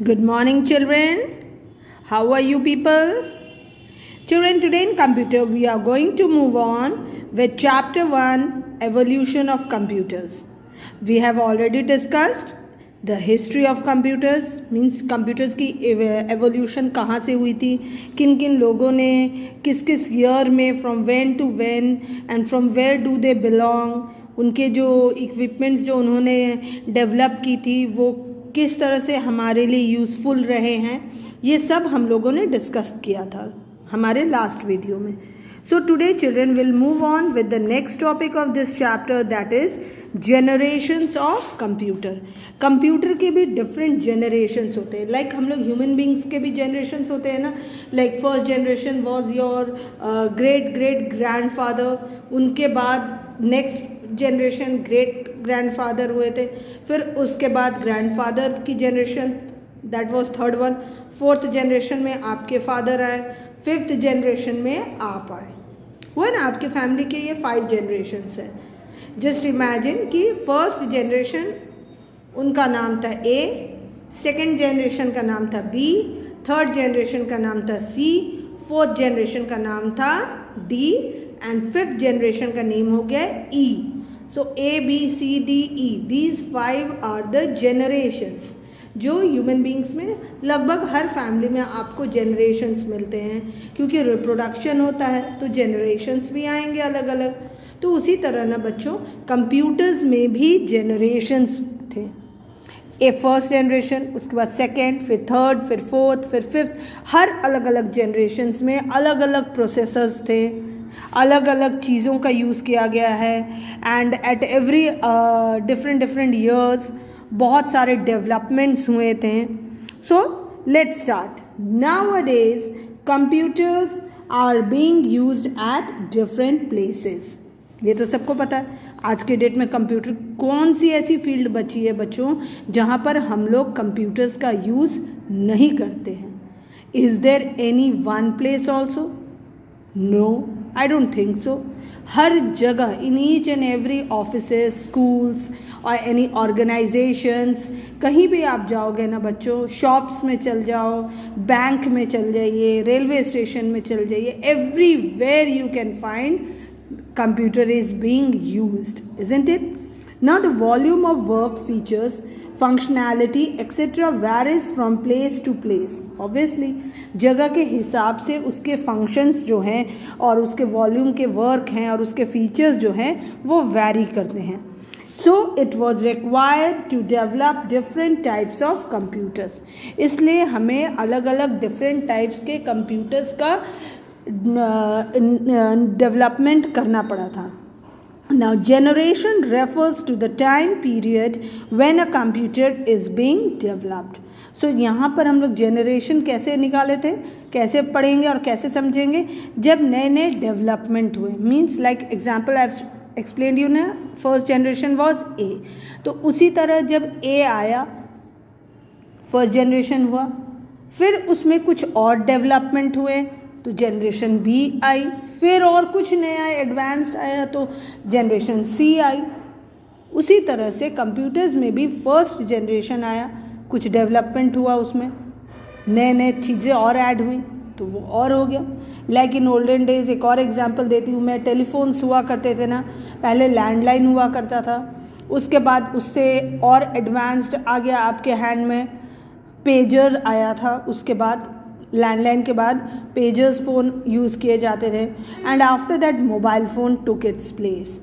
Good morning, children. How are you people? Children, today in computer we are going to move on with chapter 1, Evolution of Computers. We have already discussed the history of computers, means computers की evolution कहाँ से हुई थी, किन किन लोगों ने किस किस year में, from when to when and from where do they belong, उनके जो इक्विपमेंट्स जो उन्होंने डेवलप की थी वो किस तरह से हमारे लिए यूज़फुल रहे हैं, ये सब हम लोगों ने डिस्कस किया था हमारे लास्ट वीडियो में. So today children will move on with the next topic of this chapter, that is generations of computer. Computer के भी डिफरेंट जनरेशंस होते हैं, लाइक हम लोग ह्यूमन बींग्स के भी जनरेशंस होते हैं ना. Like first generation was your great great grandfather, उनके बाद नेक्स्ट जनरेशन ग्रेट ग्रैंडफादर हुए थे, फिर उसके बाद ग्रैंडफादर की generation, that was third one. Fourth generation में आपके फादर आए, फिफ्थ जनरेशन में आप आए, हुआ ना. आपके फैमिली के ये 5 जनरेशन्स हैं. जस्ट इमेजिन कि फर्स्ट जनरेशन उनका नाम था ए, सेकेंड जनरेशन का नाम था बी, थर्ड जनरेशन का नाम था सी, फोर्थ जनरेशन का नाम था डी एंड फिफ्थ जनरेशन का नेम हो गया E. So A B C D E, these 5 are the generations. जो ह्यूमन बींग्स में लगभग हर फैमिली में आपको जनरेशन्स मिलते हैं, क्योंकि रिप्रोडक्शन होता है तो जनरेशन्स भी आएंगे अलग अलग. तो उसी तरह ना बच्चों, कंप्यूटर्स में भी जनरेशन्स थे. ए फर्स्ट जनरेशन, उसके बाद सेकेंड, फिर थर्ड, फिर फोर्थ, फिर फिफ्थ. हर अलग अलग जनरेशन्स में अलग अलग प्रोसेसर्स थे, अलग अलग चीज़ों का यूज़ किया गया है. And at every different years बहुत सारे डेवलपमेंट्स हुए थे. So let's start. Nowadays computers are being used at different places. ये तो सबको पता है. आज के डेट में कंप्यूटर, कौन सी ऐसी फील्ड बची है बच्चों जहाँ पर हम लोग कंप्यूटर्स का यूज़ नहीं करते हैं? Is there any one place also? No, I don't think so. हर जगह, in each and every offices, schools और एनी ऑर्गेनाइजेशंस, कहीं भी आप जाओगे ना बच्चों, शॉप्स में चल जाओ, बैंक में चल जाइए, रेलवे स्टेशन में चल जाइए, everywhere you can find computer is being used, isn't it? Now the volume of work, features, functionality etc varies from place to place. Obviously जगह के हिसाब से उसके functions जो हैं और उसके volume के work हैं और उसके features जो हैं वो vary करते हैं. So it was required to develop different types of computers. इसलिए हमें अलग अलग different types के computers का डेवलपमेंट करना पड़ा था. Now generation refers to the time period when a computer is being developed. So यहाँ पर हम लोग जनरेशन कैसे निकाले थे, कैसे पढ़ेंगे और कैसे समझेंगे? जब नए नए डेवलपमेंट हुए, means like example I have explained you ना, फर्स्ट जनरेशन वाज ए. तो उसी तरह जब ए आया, फर्स्ट जनरेशन हुआ, फिर उसमें कुछ और डेवलपमेंट हुए तो जनरेशन बी आई, फिर और कुछ नया एडवांस्ड आया तो जनरेशन सी आई. उसी तरह से कंप्यूटर्स में भी फर्स्ट जनरेशन आया, कुछ डेवलपमेंट हुआ, उसमें नए नए चीज़ें और ऐड हुई तो वो और हो गया. लाइक इन ओल्डन डेज, एक और एग्जांपल देती हूँ मैं, टेलीफोन्स हुआ करते थे ना, पहले लैंडलाइन हुआ करता था, उसके बाद उससे और एडवांस्ड आ गया आपके हैंड में, पेजर आया था, उसके बाद लैंडलाइन के बाद पेजर्स फ़ोन यूज़ किए जाते थे, and after that mobile phone took its place.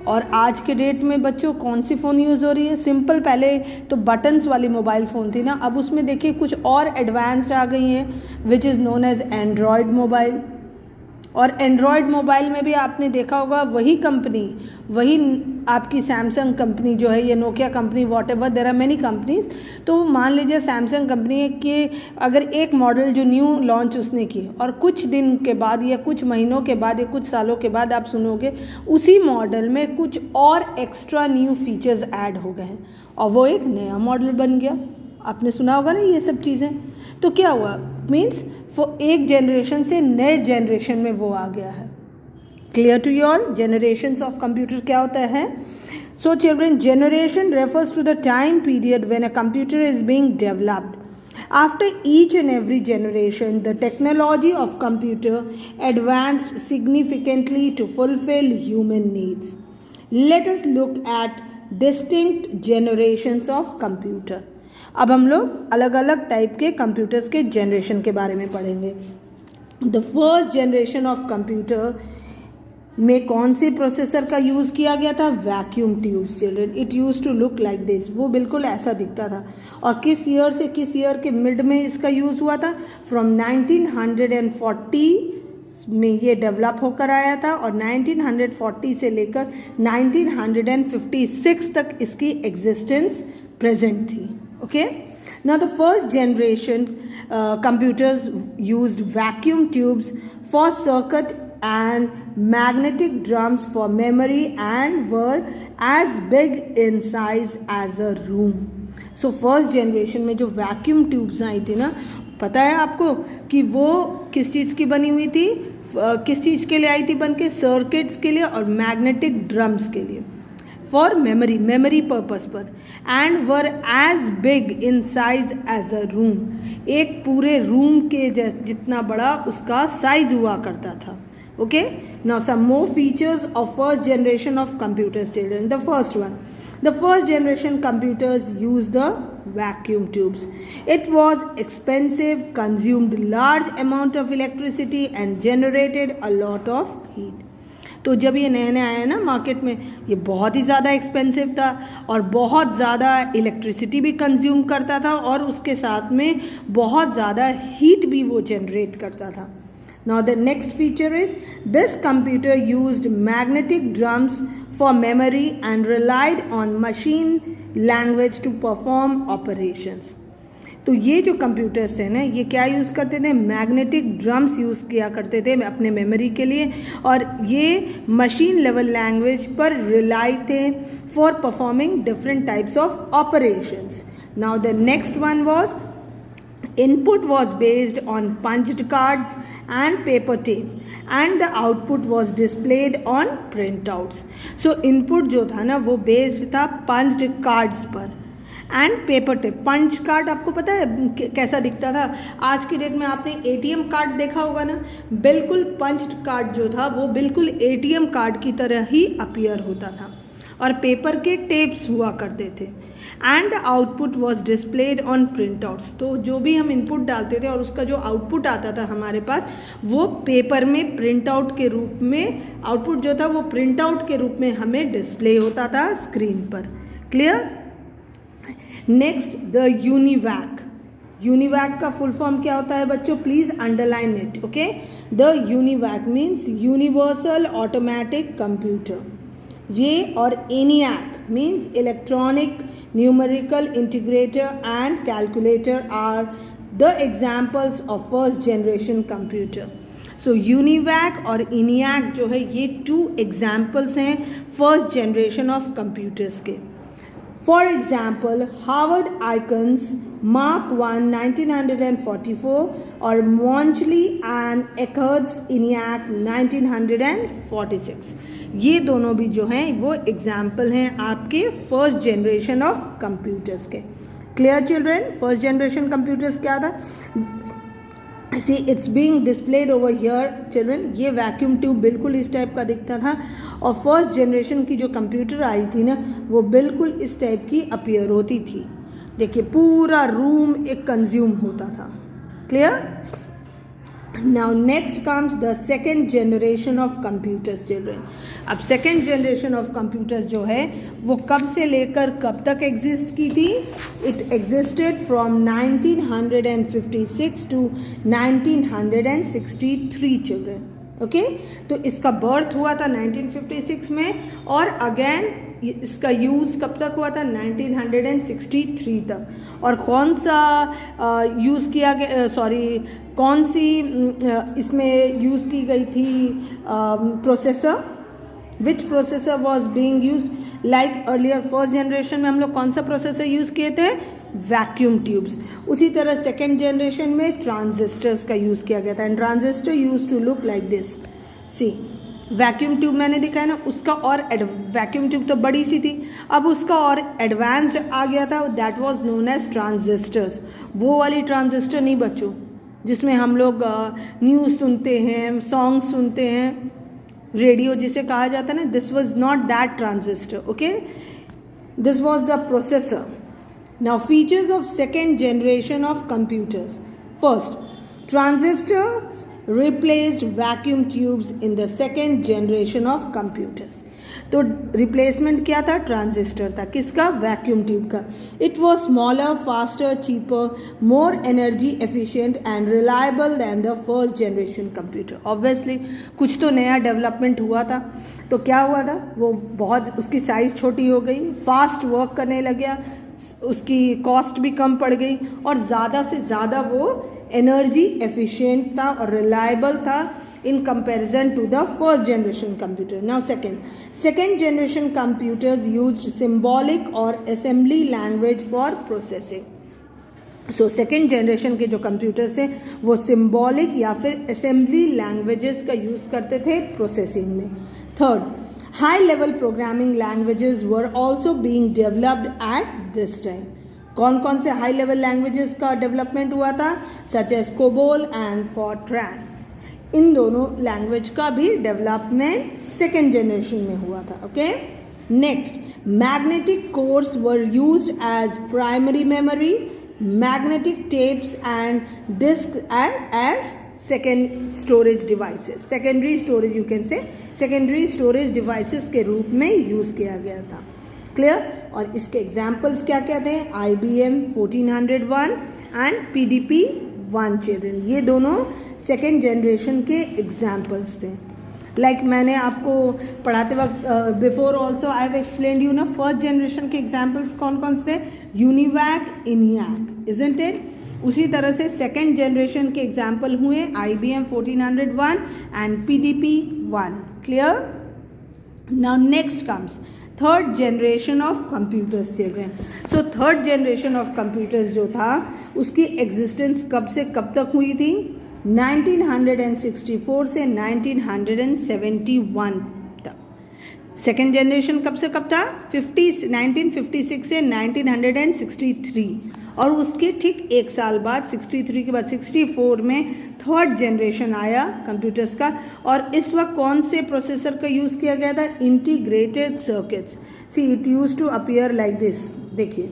और आज के डेट में बच्चों कौन सी फ़ोन यूज़ हो रही है? सिंपल, पहले तो बटन्स वाली मोबाइल फ़ोन थी ना, अब उसमें देखिए कुछ और एडवांस्ड आ गई हैं, which is known as Android mobile. और एंड्रॉयड मोबाइल में भी आपने देखा होगा वही कंपनी, वही आपकी सैमसंग कंपनी जो है, ये Nokia company, whatever, there are many companies. तो मान लीजिए सैमसंग कंपनी है कि अगर एक मॉडल जो न्यू लॉन्च उसने की और कुछ दिन के बाद या कुछ महीनों के बाद या कुछ सालों के बाद आप सुनोगे उसी मॉडल में कुछ और एक्स्ट्रा न्यू फीचर्स ऐड हो गए हैं और वो एक नया मॉडल बन गया. आपने सुना होगा ना ये सब चीज़ें. तो क्या हुआ, मीन्स एक जनरेशन से नए जनरेशन में वो आ गया है. Clear to you all? Generations of computer क्या होता है? So children, generation refers to the time period when a computer is being developed. After each and every generation, the technology of computer advanced significantly to fulfill human needs. Let us look at distinct generations of computer. अब हम लोग अलग अलग type के computers के generation के बारे में पढ़ेंगे. The first generation of computer में कौन से प्रोसेसर का यूज़ किया गया था? Vacuum tubes children. It used to look like this. वो बिल्कुल ऐसा दिखता था. और किस ईयर से किस ईयर के मिड में इसका यूज़ हुआ था? फ्रॉम 1940 में ये डेवलप होकर आया था और 1940 से लेकर 1956 तक इसकी एग्जिस्टेंस प्रेजेंट थी. Okay. Now the first generation computers used vacuum tubes for circuit and magnetic drums for memory and were as big in size as a room. So first generation में जो vacuum tubes आई थी ना, पता है आपको कि वो किस चीज़ की बनी हुई थी? किस चीज़ के लिए आई थी बन के? सर्किट्स के लिए और मैग्नेटिक ड्रम्स के लिए, फॉर मेमोरी पर्पस पर. And were as big in size as a room. एक पूरे रूम के जितना बड़ा उसका साइज हुआ करता था. Okay. Now some more features of first generation of computers children. The first one, the first generation computers used the vacuum tubes. It was expensive, consumed large amount of electricity and generated a lot of heat. तो जब ये नया नया आया ना market में, ये बहुत ही ज़्यादा एक्सपेंसिव था और बहुत ज़्यादा इलेक्ट्रिसिटी भी कंज्यूम करता था और उसके साथ में बहुत ज़्यादा हीट भी वो जनरेट करता था. Now the next feature is this computer used magnetic drums for memory and relied on machine language to perform operations. तो ये जो कंप्यूटर्स हैं ना, ये क्या यूज़ करते थे? मैग्नेटिक ड्रम्स यूज़ किया करते थे अपने मेमोरी के लिए और ये मशीन लेवल लैंग्वेज पर रिलाई थे for performing different types of operations. Now the next one was input was based on punched cards and paper tape and the output was displayed on printouts. So input जो था ना वो based था punched cards पर and paper tape. Punch card आपको पता है कैसा दिखता था? आज की डेट में आपने एटीएम कार्ड देखा होगा ना, बिल्कुल पंच्ड कार्ड जो था वो बिल्कुल एटीएम कार्ड की तरह ही अपीयर होता था और पेपर के टेप्स हुआ करते थे. And output was displayed on print outs. तो जो भी हम इनपुट डालते थे और उसका जो आउटपुट आता था हमारे पास, वो पेपर में प्रिंट आउट के रूप में, आउटपुट जो था वो प्रिंट आउट के रूप में हमें डिस्प्ले होता था स्क्रीन पर. Clear? Next the UNIVAC. UNIVAC का फुल फॉर्म क्या होता है बच्चों? Please underline it. Okay. The UNIVAC means universal automatic computer. ये और ENIAC means electronic numerical integrator and calculator are the examples of first generation computer. So UNIVAC और ENIAC जो है ये 2 examples हैं first generation of computers के. For example, Howard Aiken's Mark I 1944 और Monchley and Eckerd's ENIAC 1946. ये दोनों भी जो हैं वो एग्जाम्पल हैं आपके फर्स्ट जनरेशन ऑफ कंप्यूटर्स के. Clear children? First generation computers क्या था? See it's being displayed over here children. ये वैक्यूम ट्यूब बिल्कुल इस टाइप का दिखता था और फर्स्ट जनरेशन की जो कंप्यूटर आई थी ना वो बिल्कुल इस टाइप की अपीयर होती थी. देखिए पूरा रूम एक कंज्यूम होता था. Clear? Now next comes the second generation of computers children. अब second generation of computers जो है वो कब से लेकर कब तक exist की थी? It existed from 1956 to 1963 children. Okay. तो इसका बर्थ हुआ था 1956 में और अगेन इसका यूज़ कब तक हुआ था? 1963 तक. और कौन सा यूज़ किया गया, सॉरी कौन सी इसमें यूज़ की गई थी processor? Which processor was being used? Like earlier first generation में हम लोग कौन सा प्रोसेसर यूज़ किए थे? Vacuum tubes. उसी तरह सेकेंड जनरेशन में ट्रांजिस्टर्स का यूज़ किया गया था. And transistor used to look like this. See vacuum tube मैंने दिखाया ना, उसका और वैक्यूम ट्यूब तो बड़ी सी थी, अब उसका और एडवांस्ड आ गया था, that was known as transistors. वो वाली ट्रांजिस्टर नहीं बच्चों जिसमें हम लोग न्यूज़ सुनते हैं, सॉन्ग सुनते हैं, रेडियो जिसे कहा जाता है ना, this was not that transistor, okay, this was the processor. Now features of second generation of computers. First, transistors replaced vacuum tubes in the second generation of computers. तो रिप्लेसमेंट क्या था? ट्रांजिस्टर था। किसका? वैक्यूम ट्यूब का। It was smaller, faster, cheaper, more energy efficient and reliable than the first generation computer. Obviously कुछ तो नया development हुआ था, तो क्या हुआ था? वो बहुत, उसकी साइज़ छोटी हो गई, फास्ट वर्क करने लग गया, उसकी कॉस्ट भी कम पड़ गई और ज़्यादा से ज़्यादा वो एनर्जी एफिशिएंट था और रिलायबल था in comparison to the first generation computer. Now second generation computers used symbolic or assembly language for processing. So second generation के जो computers थे वो symbolic या फिर assembly languages का use करते थे processing में. Third, high level programming languages were also being developed at this time. कौन कौन से हाई लेवल लैंग्वेजेस का डेवलपमेंट हुआ था? Such as COBOL and FORTRAN. इन दोनों लैंग्वेज का भी डेवलपमेंट सेकेंड जनरेशन में हुआ था, okay. Next, magnetic cores were used as primary memory, magnetic tapes and disk as second storage devices, secondary storage, you can say secondary storage devices के रूप में यूज किया गया था। क्लियर? और इसके एग्जाम्पल्स क्या क्या थे? IBM 1401 एंड PDP-1 चिल्ड्रन, ये दोनों सेकेंड जनरेशन के एग्जाम्पल्स थे। लाइक मैंने आपको पढ़ाते वक्त before also I have explained you ना, फर्स्ट जनरेशन के एग्जाम्पल्स कौन कौन से थे? UNIVAC, इनियाक, isn't it? उसी तरह से सेकेंड जनरेशन के एग्जाम्पल हुए IBM 1401 and PDP-1। Clear? Now next comes third generation of computers children. So third generation of computers जो था उसकी एग्जिस्टेंस कब से कब तक हुई थी? 1964 से 1971 तक। सेकेंड जनरेशन कब से कब था? 1956 से 1963, और उसके ठीक एक साल बाद 63 के बाद 64 में थर्ड जनरेशन आया कंप्यूटर्स का। और इस वक्त कौन से प्रोसेसर का यूज़ किया गया था? Integrated circuits. See it used to appear like this, देखिए,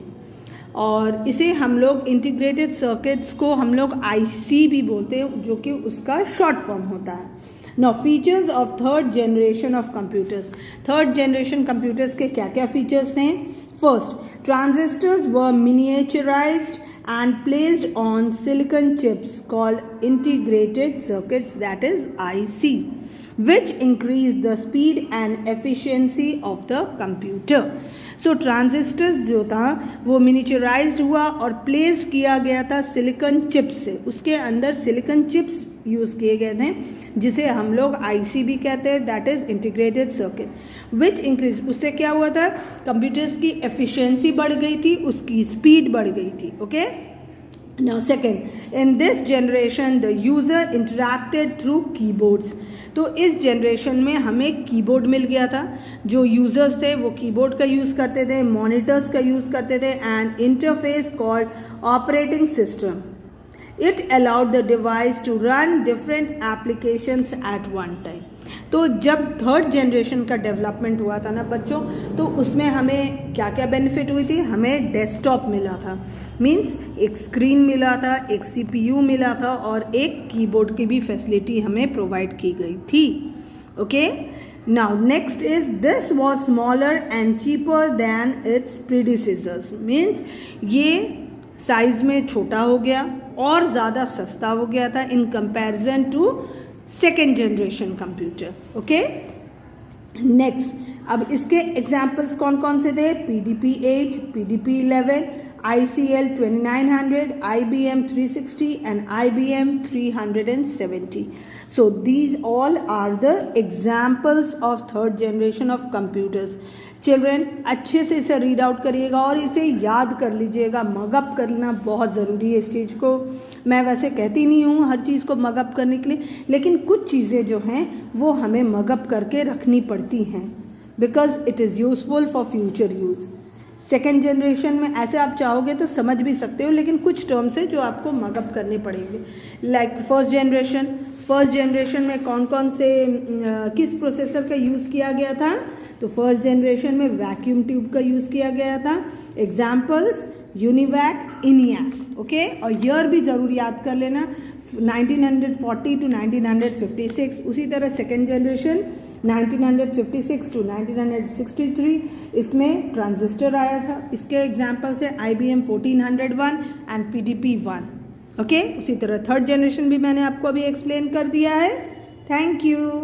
और इसे हम लोग इंटीग्रेटेड सर्किट्स को हम लोग IC भी बोलते हैं, जो कि उसका शॉर्ट फॉर्म होता है। Now features of third generation of computers. Third generation computers के क्या क्या फीचर्स थे? First, transistors were miniaturized and placed on silicon chips called integrated circuits, that is IC, which increased the speed and efficiency of the computer. So transistors जो था वो miniaturized हुआ और place किया गया था silicon chips से, उसके अंदर silicon chips यूज़ किए गए थे जिसे हम लोग IC भी कहते हैं, that is integrated circuit, which increase. उससे क्या हुआ था? कंप्यूटर्स की एफिशिएंसी बढ़ गई थी, उसकी स्पीड बढ़ गई थी, okay. Now second, in this generation the user interacted through keyboards. तो इस जनरेशन में हमें कीबोर्ड मिल गया था, जो यूज़र्स थे वो कीबोर्ड का यूज़ करते थे, मॉनिटर्स का यूज़ करते थे, and interface called operating system. It allowed the device to run different applications at one time. तो जब थर्ड जनरेशन का डेवलपमेंट हुआ था ना बच्चों, तो उसमें हमें क्या क्या बेनिफिट हुई थी? हमें डेस्कटॉप मिला था, मींस एक स्क्रीन मिला था, एक CPU मिला था और एक कीबोर्ड की भी फैसिलिटी हमें प्रोवाइड की गई थी, okay. Now next is this was smaller and cheaper than its predecessors, means ये साइज में छोटा हो गया और ज़्यादा सस्ता हो गया था in comparison to second generation computer, okay. Next, अब इसके एग्जाम्पल्स कौन कौन से थे? PDP-8, PDP-11, ICL 2900, IBM 360 and IBM 370. So these all are the examples of third generation of computers. Children अच्छे से इसे रीड आउट करिएगा और इसे याद कर लीजिएगा। मगअप करना बहुत ज़रूरी है इस चीज़ को। मैं वैसे कहती नहीं हूँ हर चीज़ को मगअप करने के लिए, लेकिन कुछ चीज़ें जो हैं वो हमें मगअप करके रखनी पड़ती हैं because it is useful for future use. Second generation में ऐसे आप चाहोगे तो समझ भी सकते हो, लेकिन कुछ टर्म्स है जो आपको मगअप करने पड़ेंगे। लाइक फर्स्ट जनरेशन में कौन कौन से किस प्रोसेसर का यूज़ किया गया था? तो फर्स्ट जनरेशन में वैक्यूम ट्यूब का यूज़ किया गया था। Examples UNIVAC, इनियाक, okay. और ईयर भी ज़रूर याद कर लेना, 1940 to 1956। उसी तरह सेकेंड जनरेशन 1956 to 1963, इसमें ट्रांजिस्टर आया था। इसके एग्जाम्पल्स है IBM 1401 एंड PDP-1, ओके। उसी तरह थर्ड जनरेशन भी मैंने आपको अभी एक्सप्लेन कर दिया है। Thank you.